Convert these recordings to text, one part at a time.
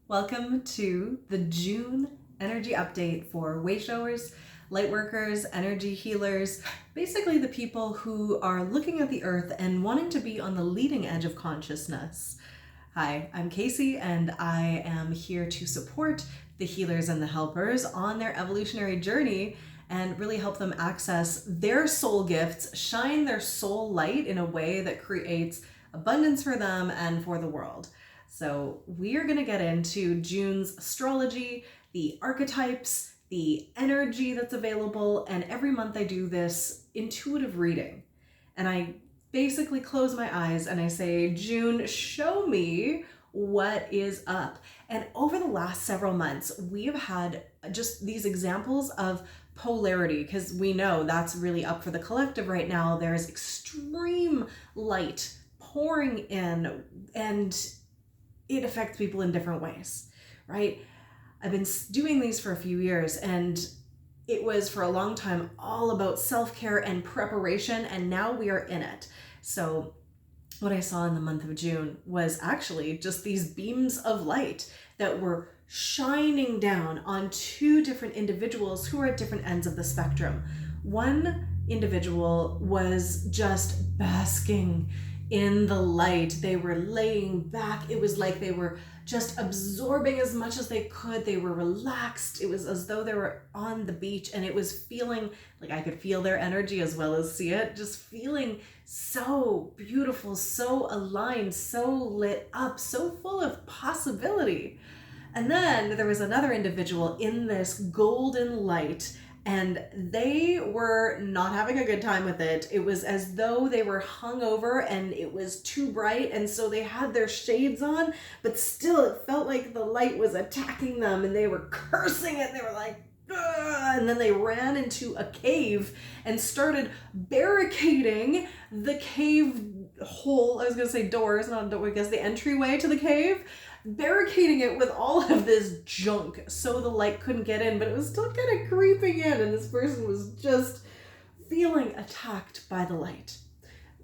Welcome to the June energy update for wayshowers, lightworkers, energy healers, basically the people who are looking at the earth and wanting to be on the leading edge of consciousness. Hi, I'm Casey, and I am here to support the healers and the helpers on their evolutionary journey and really help them access their soul gifts, shine their soul light in a way that creates abundance for them and for the world. So we are going to get into June's astrology, the archetypes, the energy that's available, and every month I do this intuitive reading. And I basically close my eyes and I say, June, show me what is up. And over the last several months, we have had just these examples of polarity, because we know that's really up for the collective right now. There's extreme light pouring in, and it affects people in different ways, right? I've been doing these for a few years, and it was for a long time all about self-care and preparation, and now we are in it. So what I saw in the month of June was actually just these beams of light that were shining down on two different individuals who are at different ends of the spectrum. One individual was just basking in the light. They were laying back. It was like they were just absorbing as much as they could. They were relaxed. It was as though they were on the beach, and it was feeling like I could feel their energy as well as see it, just feeling so beautiful, so aligned, so lit up, so full of possibility. And then there was another individual in this golden light, and they were not having a good time with it. It was as though they were hungover and it was too bright, and so they had their shades on, but still it felt like the light was attacking them, and they were cursing it. They were like, ugh! And then they ran into a cave and started barricading the cave hole. I was going to say doors, not a door, I guess the entryway to the cave, barricading it with all of this junk so the light couldn't get in, but it was still kind of creeping in, and this person was just feeling attacked by the light.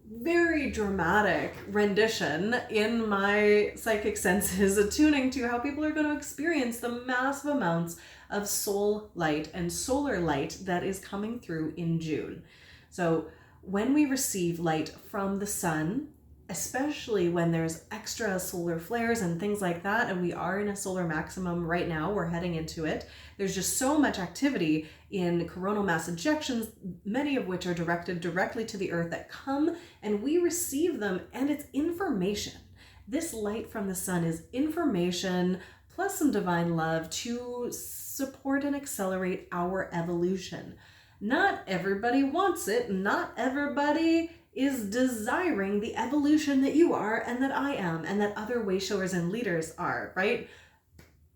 Very dramatic rendition in my psychic senses, attuning to how people are going to experience the massive amounts of soul light and solar light that is coming through in June. So when we receive light from the sun, especially when there's extra solar flares and things like that, and we are in a solar maximum right now, we're heading into it. There's just so much activity in coronal mass ejections, many of which are directed directly to the earth, that come and we receive them, and it's information. This light from the sun is information plus some divine love to support and accelerate our evolution. Not everybody wants it. Not everybody is desiring the evolution that you are, and that I am, and that other wayshowers and leaders are, right?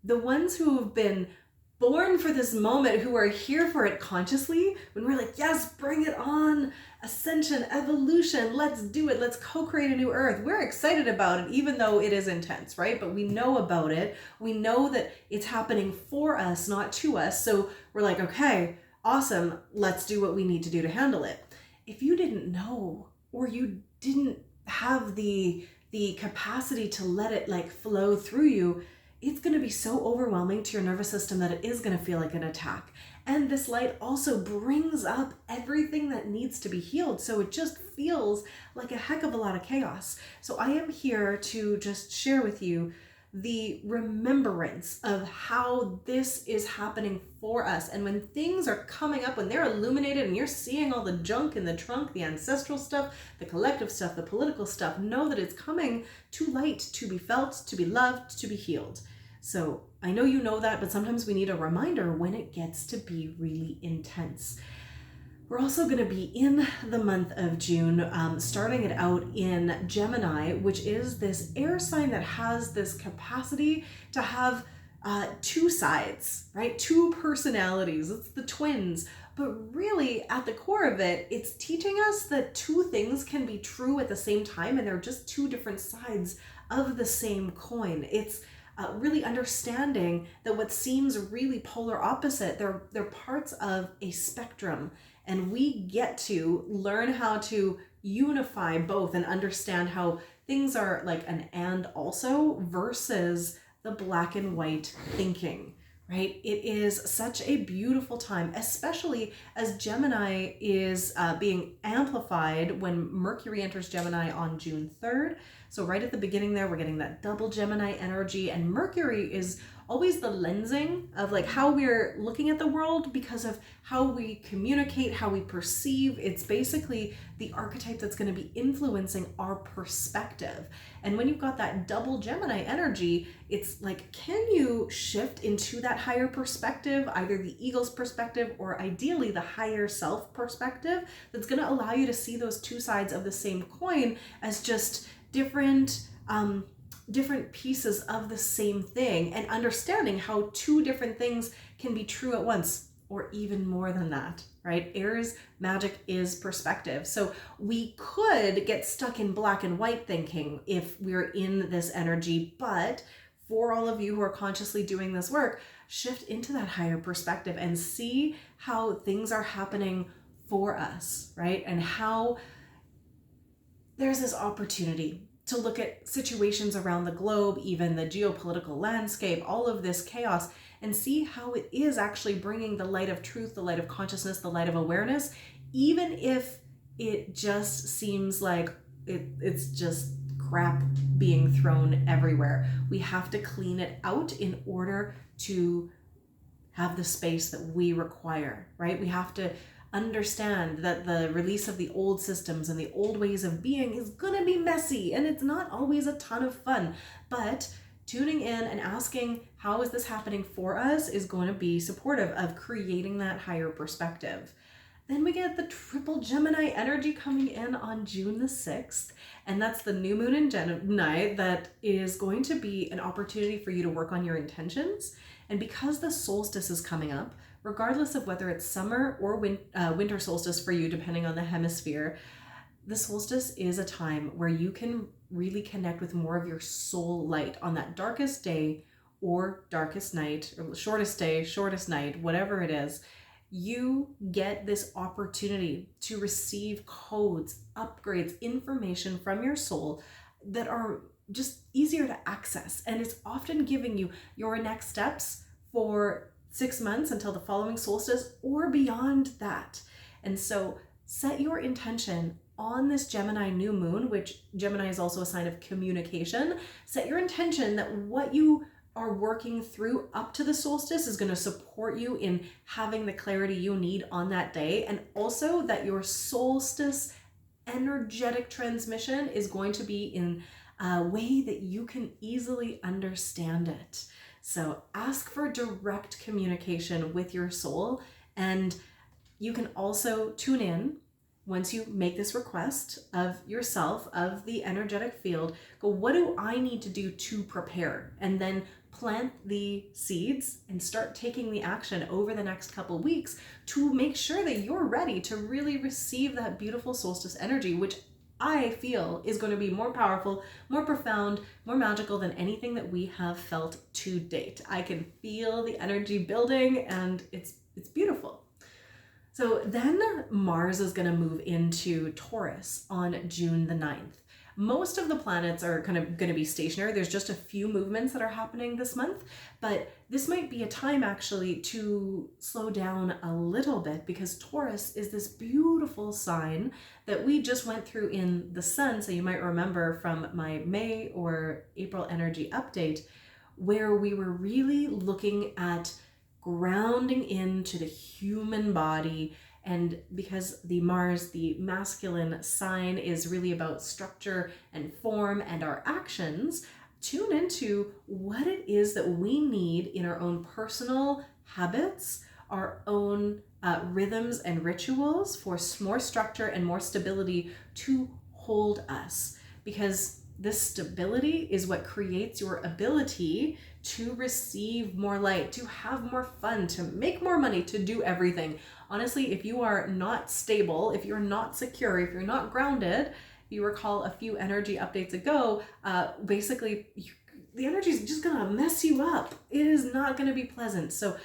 The ones who have been born for this moment, who are here for it consciously, when we're like, yes, bring it on, ascension, evolution, let's do it, let's co-create a new earth. We're excited about it, even though it is intense, right? But we know about it. We know that it's happening for us, not to us. So we're like, okay, awesome, let's do what we need to do to handle it. If you didn't know, or you didn't have the capacity to let it like flow through you, it's going to be so overwhelming to your nervous system that it is going to feel like an attack. And this light also brings up everything that needs to be healed. So it just feels like a heck of a lot of chaos. So I am here to just share with you the remembrance of how this is happening for us. And when things are coming up, when they're illuminated and you're seeing all the junk in the trunk, the ancestral stuff, the collective stuff, the political stuff, know that it's coming to light, to be felt, to be loved, to be healed. So I know you know that, but sometimes we need a reminder when it gets to be really intense. We're also going to be in the month of June, starting it out in Gemini, which is this air sign that has this capacity to have two sides, right? Two personalities. It's the twins. But really, at the core of it, it's teaching us that two things can be true at the same time, and they're just two different sides of the same coin. It's really understanding that what seems really polar opposite, they're parts of a spectrum. And we get to learn how to unify both and understand how things are like an and also versus the black and white thinking, right? It is such a beautiful time, especially as Gemini is being amplified when Mercury enters Gemini on June 3rd. So right at the beginning there, we're getting that double Gemini energy, and Mercury is always the lensing of like how we're looking at the world because of how we communicate, how we perceive. It's basically the archetype that's going to be influencing our perspective. And when you've got that double Gemini energy, it's like, can you shift into that higher perspective, either the eagle's perspective or ideally the higher self perspective, that's going to allow you to see those two sides of the same coin as just different pieces of the same thing, and understanding how two different things can be true at once, or even more than that, right? Aries magic is perspective. So we could get stuck in black and white thinking if we're in this energy, but for all of you who are consciously doing this work, shift into that higher perspective and see how things are happening for us, right? And how there's this opportunity to look at situations around the globe, even the geopolitical landscape, all of this chaos, and see how it is actually bringing the light of truth, the light of consciousness, the light of awareness, even if it just seems like it's just crap being thrown everywhere. We have to clean it out in order to have the space that we require, right? We have to understand that the release of the old systems and the old ways of being is gonna be messy, and it's not always a ton of fun, but tuning in and asking how is this happening for us is going to be supportive of creating that higher perspective. Then we get the triple Gemini energy coming in on June the 6th, and that's the new moon in Gemini that is going to be an opportunity for you to work on your intentions. And because the solstice is coming up, regardless of whether it's summer or winter solstice for you, depending on the hemisphere, the solstice is a time where you can really connect with more of your soul light on that darkest day or darkest night, or shortest day, shortest night, whatever it is. You get this opportunity to receive codes, upgrades, information from your soul that are just easier to access. And it's often giving you your next steps for 6 months until the following solstice or beyond that. And so set your intention on this Gemini new moon, which Gemini is also a sign of communication. Set your intention that what you are working through up to the solstice is going to support you in having the clarity you need on that day, and also that your solstice energetic transmission is going to be in a way that you can easily understand it. So ask for direct communication with your soul, and you can also tune in once you make this request of yourself, of the energetic field. Go, what do I need to do to prepare? And then plant the seeds and start taking the action over the next couple weeks to make sure that you're ready to really receive that beautiful solstice energy, which I feel is going to be more powerful, more profound, more magical than anything that we have felt to date. I can feel the energy building, and it's beautiful. So then Mars is going to move into Taurus on June the 9th. Most of the planets are kind of going to be stationary. There's just a few movements that are happening this month, but this might be a time actually to slow down a little bit, because Taurus is this beautiful sign that we just went through in the sun. So you might remember from my May or April energy update, where we were really looking at grounding into the human body. And because the Mars, the masculine sign, is really about structure and form and our actions, tune into what it is that we need in our own personal habits, our own rhythms and rituals for more structure and more stability to hold us. Because this stability is what creates your ability to receive more light, to have more fun, to make more money, to do everything. Honestly, if you are not stable, if you're not secure, if you're not grounded, you recall a few energy updates ago, basically the energy is just gonna mess you up. It is not gonna be pleasant. So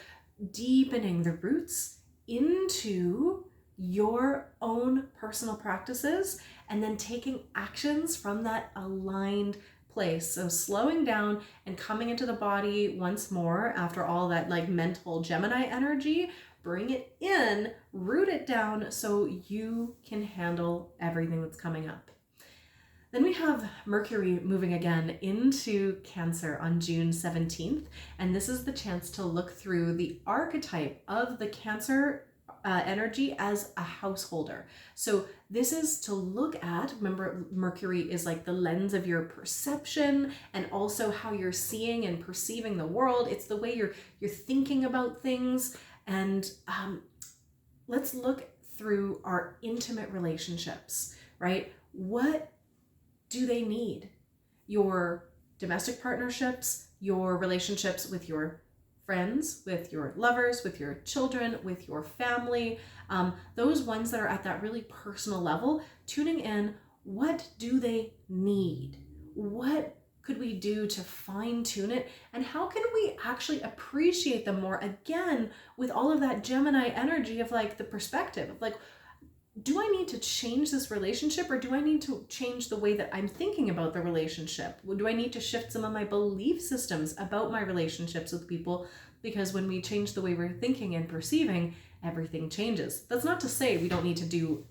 deepening the roots into your own personal practices, and then taking actions from that aligned place. So slowing down and coming into the body once more after all that like mental Gemini energy, bring it in, root it down so you can handle everything that's coming up. Then we have Mercury moving again into Cancer on June 17th. And this is the chance to look through the archetype of the Cancer energy as a householder. So this is to look at, remember Mercury is like the lens of your perception and also how you're seeing and perceiving the world. It's the way you're thinking about things. And let's look through our intimate relationships, right? What do they need? Your domestic partnerships, your relationships with your friends, with your lovers, with your children, with your family, those ones that are at that really personal level, tuning in, what do they need? What could we do to fine tune it? And how can we actually appreciate them more? Again, with all of that Gemini energy of like the perspective of like, do I need to change this relationship, or do I need to change the way that I'm thinking about the relationship? Do I need to shift some of my belief systems about my relationships with people? Because when we change the way we're thinking and perceiving, everything changes. That's not to say we don't need to do,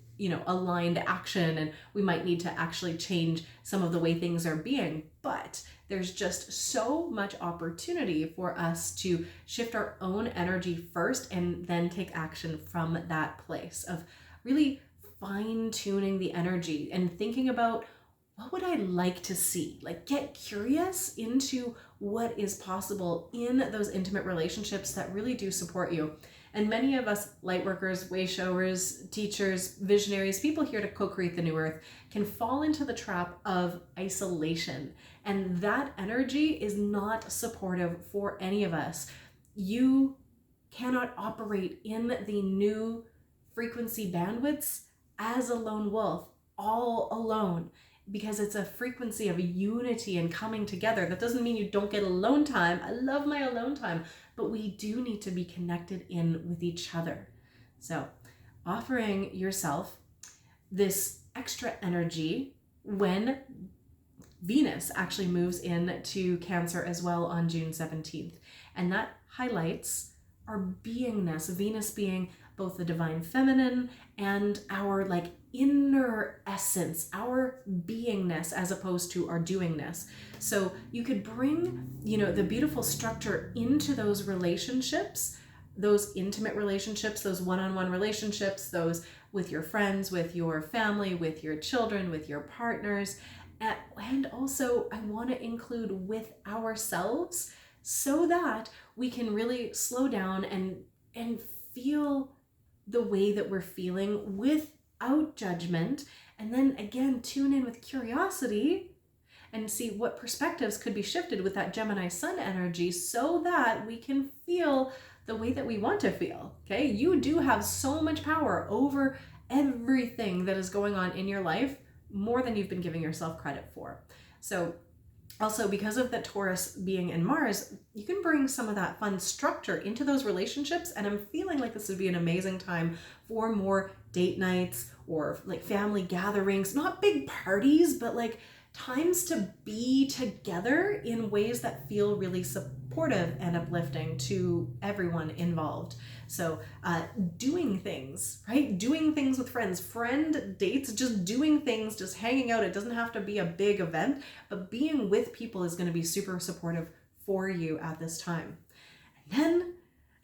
aligned action, and we might need to actually change some of the way things are being, but there's just so much opportunity for us to shift our own energy first and then take action from that place of really fine-tuning the energy and thinking about what would I like to see? Like get curious into what is possible in those intimate relationships that really do support you. And many of us lightworkers, way showers, teachers, visionaries, people here to co-create the new earth can fall into the trap of isolation. And that energy is not supportive for any of us. You cannot operate in the new frequency bandwidths as a lone wolf, all alone, because it's a frequency of unity and coming together. That doesn't mean you don't get alone time. I love my alone time, but we do need to be connected in with each other. So offering yourself this extra energy when Venus actually moves into Cancer as well on June 17th. And that highlights our beingness, Venus being both the divine feminine and our like inner essence, our beingness as opposed to our doingness. So you could bring, the beautiful structure into those relationships, those intimate relationships, those one-on-one relationships, those with your friends, with your family, with your children, with your partners. And also I want to include with ourselves so that we can really slow down and feel the way that we're feeling without judgment. And then again, tune in with curiosity and see what perspectives could be shifted with that Gemini sun energy so that we can feel the way that we want to feel. Okay. You do have so much power over everything that is going on in your life, more than you've been giving yourself credit for. So also, because of the Taurus being in Mars, you can bring some of that fun structure into those relationships. And I'm feeling like this would be an amazing time for more date nights or like family gatherings, not big parties, but like times to be together in ways that feel really supportive and uplifting to everyone involved. So doing things, right? Doing things with friends, friend dates, just doing things, just hanging out. It doesn't have to be a big event, but being with people is going to be super supportive for you at this time. And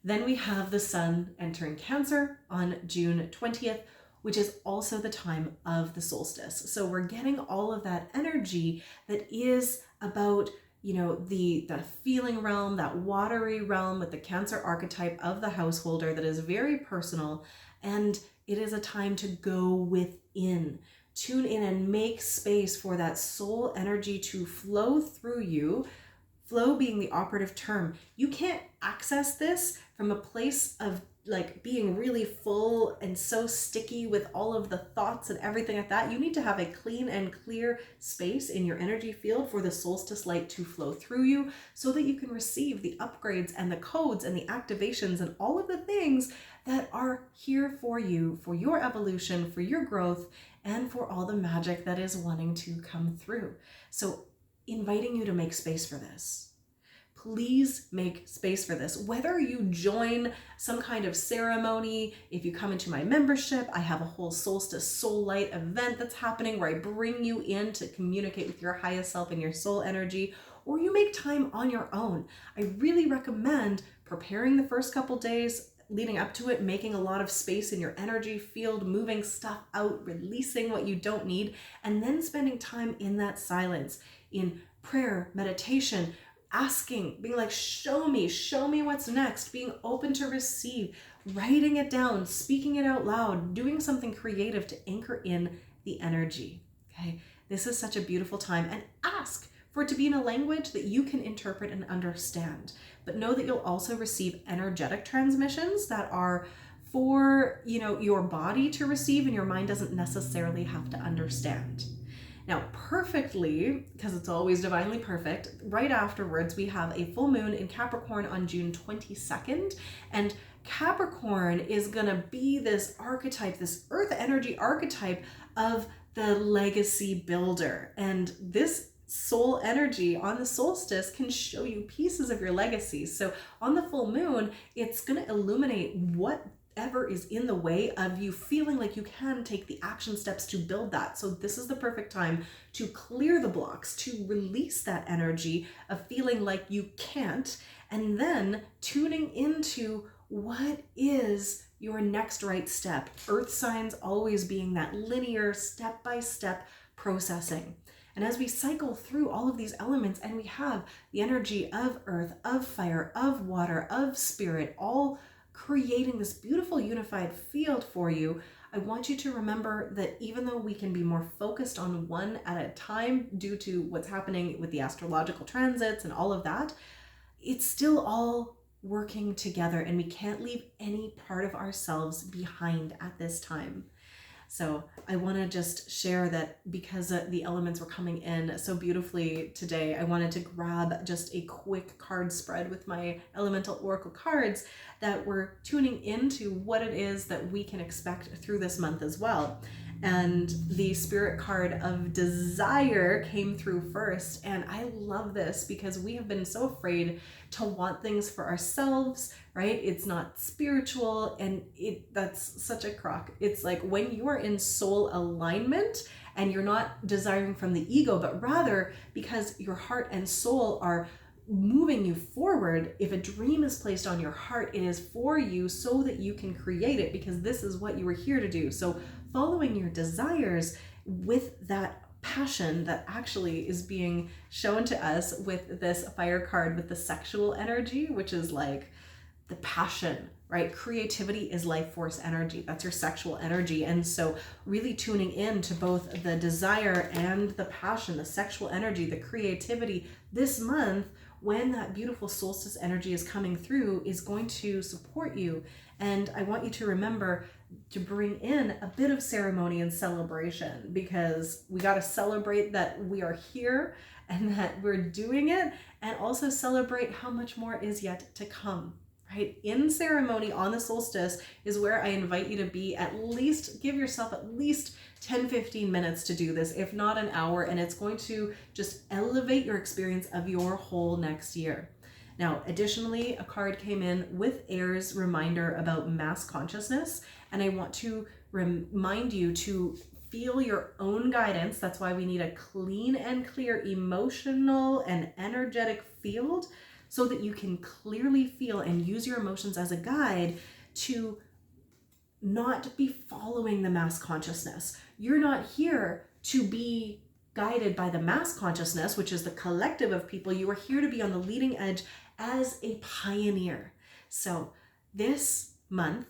then we have the sun entering Cancer on June 20th, which is also the time of the solstice. So we're getting all of that energy that is about the feeling realm, that watery realm with the Cancer archetype of the householder that is very personal. And it is a time to go within, tune in and make space for that soul energy to flow through you. Flow being the operative term. You can't access this from a place of like being really full and so sticky with all of the thoughts and everything like that. You need to have a clean and clear space in your energy field for the solstice light to flow through you so that you can receive the upgrades and the codes and the activations and all of the things that are here for you, for your evolution, for your growth, and for all the magic that is wanting to come through. So inviting you to make space for this. Please make space for this. Whether you join some kind of ceremony, if you come into my membership, I have a whole Solstice Soul Light event that's happening where I bring you in to communicate with your highest self and your soul energy, or you make time on your own. I really recommend preparing the first couple days leading up to it, making a lot of space in your energy field, moving stuff out, releasing what you don't need, and then spending time in that silence, in prayer, meditation, asking, being like, show me what's next, being open to receive, writing it down, speaking it out loud, doing something creative to anchor in the energy. Okay, this is such a beautiful time, and ask for it to be in a language that you can interpret and understand. But know that you'll also receive energetic transmissions that are for, your body to receive, and your mind doesn't necessarily have to understand. Now, perfectly, because it's always divinely perfect, right afterwards, we have a full moon in Capricorn on June 22nd. And Capricorn is going to be this archetype, this earth energy archetype of the legacy builder. And this soul energy on the solstice can show you pieces of your legacy. So on the full moon, it's going to illuminate whatever is in the way of you feeling like you can take the action steps to build that. So this is the perfect time to clear the blocks, to release that energy of feeling like you can't, and then tuning into what is your next right step. Earth signs always being that linear step-by-step processing. And as we cycle through all of these elements, and we have the energy of earth, of fire, of water, of spirit, all creating this beautiful unified field for you, I want you to remember that even though we can be more focused on one at a time due to what's happening with the astrological transits and all of that, it's still all working together, and we can't leave any part of ourselves behind at this time. So I want to just share that because the elements were coming in so beautifully today, I wanted to grab just a quick card spread with my elemental oracle cards that we're tuning into what it is that we can expect through this month as well. And the spirit card of desire came through first. And I love this because we have been so afraid to want things for ourselves, right? It's not spiritual, and that's such a crock. It's like when you are in soul alignment and you're not desiring from the ego, but rather because your heart and soul are moving you forward. If a dream is placed on your heart, it is for you so that you can create it, because this is what you were here to do. So following your desires with that passion that actually is being shown to us with this fire card with the sexual energy, which is like the passion, right? Creativity is life force energy. That's your sexual energy. And so really tuning in to both the desire and the passion, the sexual energy, the creativity this month, when that beautiful solstice energy is coming through, is going to support you. And I want you to remember to bring in a bit of ceremony and celebration, because we got to celebrate that we are here and that we're doing it, and also celebrate how much more is yet to come. Right? In ceremony on the solstice is where I invite you to be. At least give yourself at least 10-15 minutes to do this, if not an hour, and it's going to just elevate your experience of your whole next year. Now, additionally, a card came in with Air's reminder about mass consciousness, and I want to remind you to feel your own guidance. That's why we need a clean and clear emotional and energetic field, so that you can clearly feel and use your emotions as a guide to not be following the mass consciousness. You're not here to be guided by the mass consciousness, which is the collective of people. You are here to be on the leading edge as a pioneer. So this month,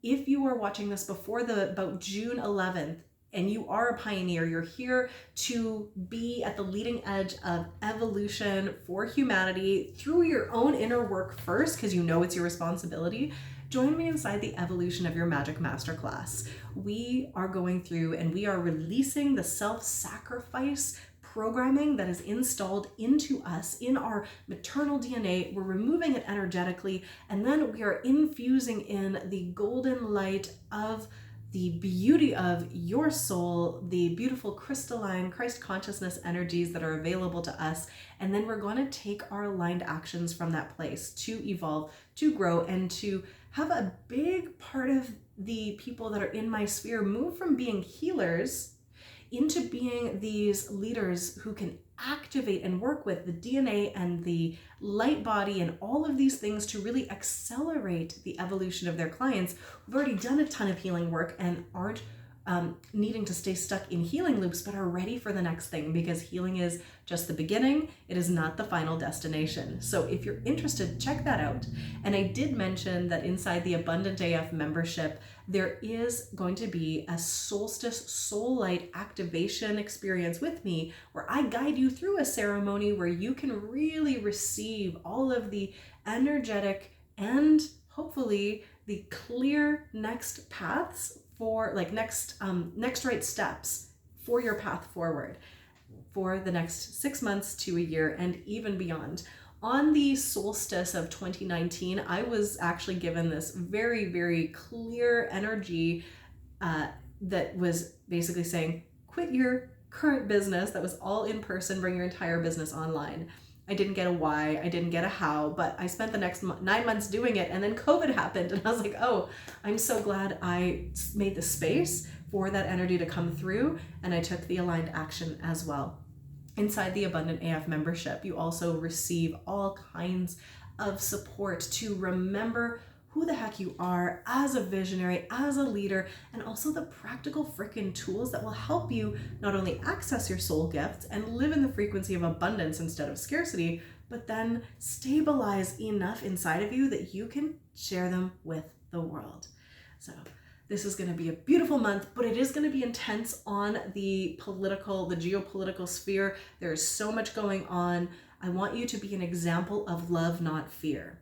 if you are watching this before about June 11th, and you are a pioneer, you're here to be at the leading edge of evolution for humanity through your own inner work first, because you know it's your responsibility. Join me inside the Evolution of Your Magic Masterclass. We are going through and we are releasing the self-sacrifice programming that is installed into us in our maternal DNA. We're removing it energetically, and then we are infusing in the golden light of the beauty of your soul, the beautiful crystalline Christ consciousness energies that are available to us. And then we're going to take our aligned actions from that place to evolve, to grow, and to have a big part of the people that are in my sphere move from being healers into being these leaders who can activate and work with the DNA and the light body and all of these things to really accelerate the evolution of their clients who've already done a ton of healing work and aren't needing to stay stuck in healing loops, but are ready for the next thing, because healing is just the beginning. It is not the final destination. So if you're interested, check that out. And I did mention that inside the Abundant AF membership, there is going to be a Solstice Soul Light activation experience with me, where I guide you through a ceremony where you can really receive all of the energetic and hopefully the clear next paths for next right steps for your path forward for the next 6 months to a year and even beyond. On the solstice of 2019, I was actually given this very, very clear energy that was basically saying, quit your current business that was all in person, bring your entire business online. I didn't get a why, I didn't get a how, but I spent the next 9 months doing it, and then COVID happened, and I was like, oh, I'm so glad I made the space for that energy to come through, and I took the aligned action as well. Inside the Abundant AF membership, you also receive all kinds of support to remember who the heck you are as a visionary, as a leader, and also the practical freaking tools that will help you not only access your soul gifts and live in the frequency of abundance instead of scarcity, but then stabilize enough inside of you that you can share them with the world. So this is going to be a beautiful month, but it is going to be intense on the geopolitical sphere. There is so much going on. I want you to be an example of love, not fear.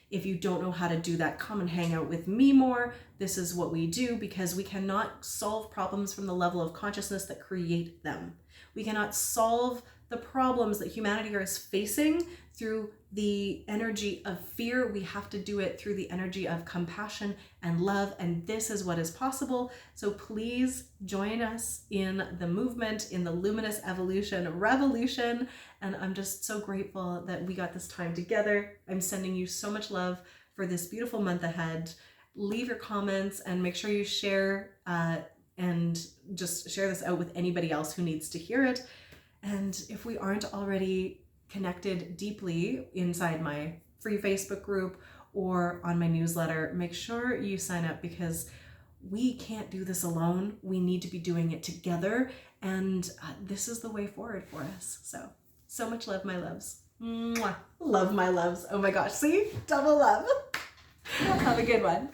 If you don't know how to do that, come and hang out with me more. This is what we do, because we cannot solve problems from the level of consciousness that create them. We cannot solve the problems that humanity is facing through the energy of fear. We have to do it through the energy of compassion and love, and this is what is possible. So please join us in the movement, in the Luminous Evolution revolution, and I'm just so grateful that we got this time together. I'm sending you so much love for this beautiful month ahead. Leave your comments and make sure you share and just share this out with anybody else who needs to hear it. And if we aren't already connected deeply inside my free Facebook group or on my newsletter, make sure you sign up, because we can't do this alone. We need to be doing it together, and this is the way forward for us. So much love, my loves. Mwah. Love, my loves. Oh my gosh, see? Double love. Have a good one.